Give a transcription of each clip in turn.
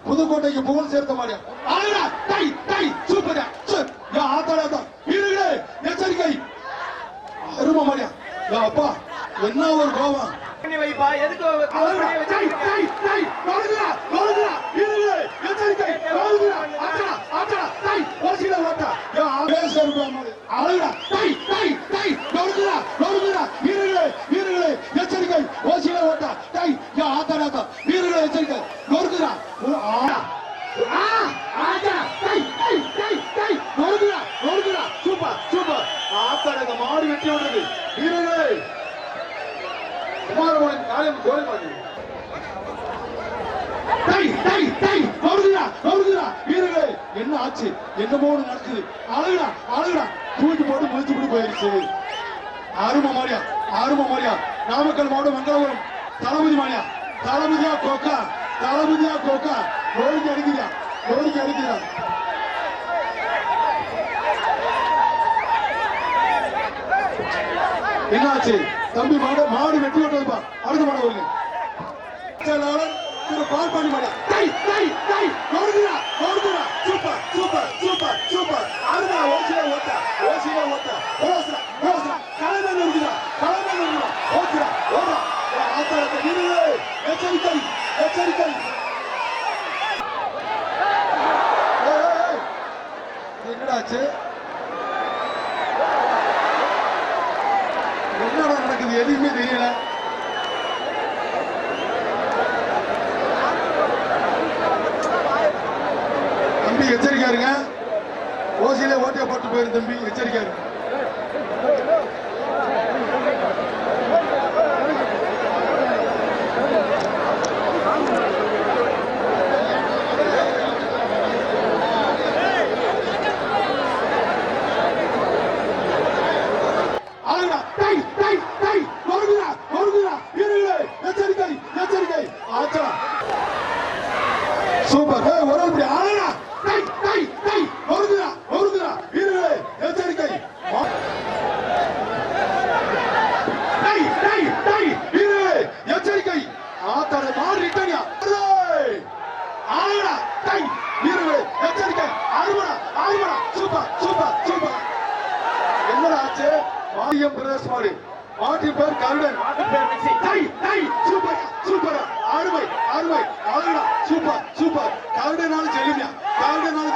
புதுக்கோட்டைக்கு புகழ் சேர்த்த மாதிரியா சூப்பர் ஆத்தாடா வீரர்களே எச்சரிக்கை அருமை மாதிரியா அப்பா என்ன ஒரு கோபம் எச்சரிக்கை ஓசியில ஓட்டா ஆத்தாடா வீரர்களே எச்சரிக்கை நொறுக்குறா சூப்பர் சூப்பர் ஆத்தாடா மாடு வெட்டி விடுறது வீரர்களே குமாரமணின் காயம் கோல் மாதிரி வீரர்களே என்ன ஆச்சு என்னமோ நடக்குது அழகுடா அழகுடா தூக்கி போட்டு முடிச்சு விட்டு போயிருச்சு அருமை மாரியா நாமக்கல் மாவட்டம் மங்களபுரம் தளபதி மாரியா தளபதியா கோக்கா கோழிக்கு அடிக்கிறா என்னாச்சு தம்பி மாடு வெட்டி விட்டதுப்பா அடுத்த மாடு வருங்க பால் பண்ணி மாடியா சூப்பர் சூப்பர் சூப்பர் சூப்பர் அருமா ஓசியா ஓட்டா கலைமன் இருக்குதா ஓட்டுறா ஓடுறா ஆத்தாரத்தை எச்சரிக்கை என்னடாச்சு என்னடா நடக்குது எதுவுமே தெரியல தம்பி எச்சரிக்கா இருங்க ஓசியில ஓட்டிய போட்டு போயிரு தம்பி எச்சரிக்கா இருங்க சூப்பர் ஒரு ஆளா வீரர்களே எச்சரிக்கை வீரர்களே எச்சரிக்கை ஆத்தாட மாறு ரிட்டனியா ஆளா வீரர்களே எச்சரிக்கை ஆறுமடா சூப்பர் சூப்பர் சூப்பர் என்னடா ஆச்சு மாரியம் பிரதேஷ் மாடு மாட்டின் பேர் கருடன் சூப்பர் சூப்பர் அருமை அழகா சூப்பர் கருடனாலும் செல்லுமியா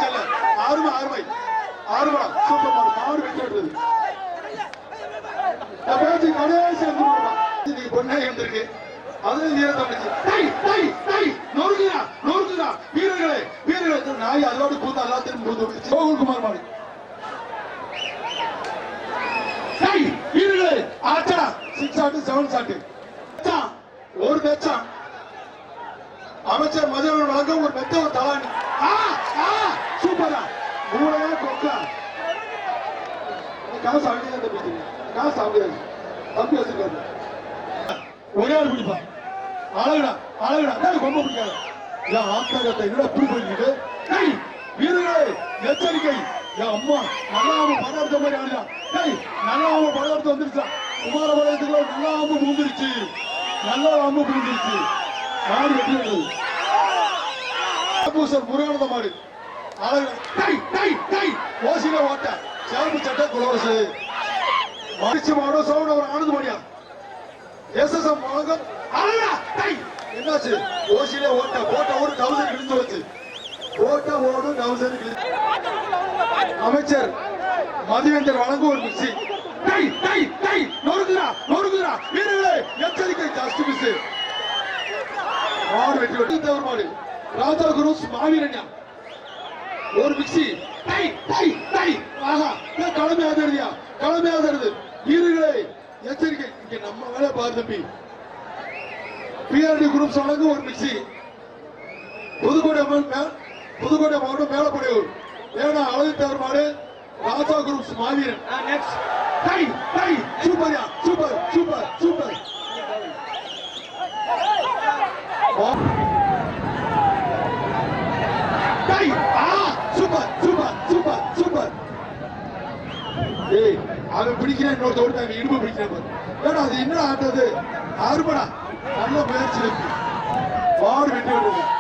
செல்ல அருமை சூப்பர் மாடு வெட்டி விட்டுறது பேச்சு கடைசி நீ பொண்ணே இருந்திருக்கு அதுல வீரத்தை நொறுக்குறா வீரர்களே நாய் அதோட கூத்த எல்லாத்தையும் கோகுல்குமார் மாடு வீரர்களே ஆச்சா 6 ஷாட் 7 ஷாட் ஒரு மெச்சான் அமைச்சர் மதியம் வழங்க ஒரு மெத்த ஒரு தலானி சூப்பரா மூளையா கொக்கா காசு அப்படியே தம்பி வச்சிருக்காரு ஒரே ஆள் பிடிப்பா அழகுடா கொம்ப பிடிக்காது ஆத்தாகத்தை என்னடா இப்படி போயிட்டு வீரர்களே எச்சரிக்கை அம்மா நல்லாம படம் எடுத்த மாதிரி ஆளுடா நல்லாம படம் எடுத்து வந்துருச்சா குமாரபாளையத்துக்குள்ள நல்லா அம்பு புரிஞ்சிருச்சு மாடு வெட்டி விட்டது முருகானந்த மாடு ஓசில ஓட்ட சேவப்பு சட்டை குளோரசு மடிச்சு மாடோ சோழ ஒரு ஆனது மாடியா எஸ்எஸ்எம் வழங்கம் என்னாச்சு ஓசில ஓட்ட போட்ட ஒரு 1000 கிழிஞ்சு வச்சு போட்ட ஓடு 1000 அமைச்சர் மதிவேந்தர் வழங்கும் ஒரு மிக்சி நொறுக்குறா வீரர்களே எச்சரிக்கை ஜஸ்ட் மிஸ் மாடு வெட்டி வெட்டி தேவர் மாடு ராஜா குரு மாவீரன்யா ஒரு மிக்சி களமையாதருது வீரர்களே எச்சரிக்கை இங்க நம்ம வேலை பாரு தம்பி பிஆர்டி குரூப்ஸ் வழங்கு ஒரு மிக்சி புதுக்கோட்டை மாவட்டம் மேலப்படையூர் ஏன்னா அழகு தேவர் மாடு ராஜா குரூப்ஸ் மாவீரன் சூப்பர்யா சூப்பர் அவன் பிடிக்கிறேன் இன்னொருத்த ஓட்டாங்க இடுப்பு பிடிக்கிறேன் ஏன்னா அது என்ன ஆட்டது அறுபடா நல்ல முயற்சி மாடு வெட்டி விடுறது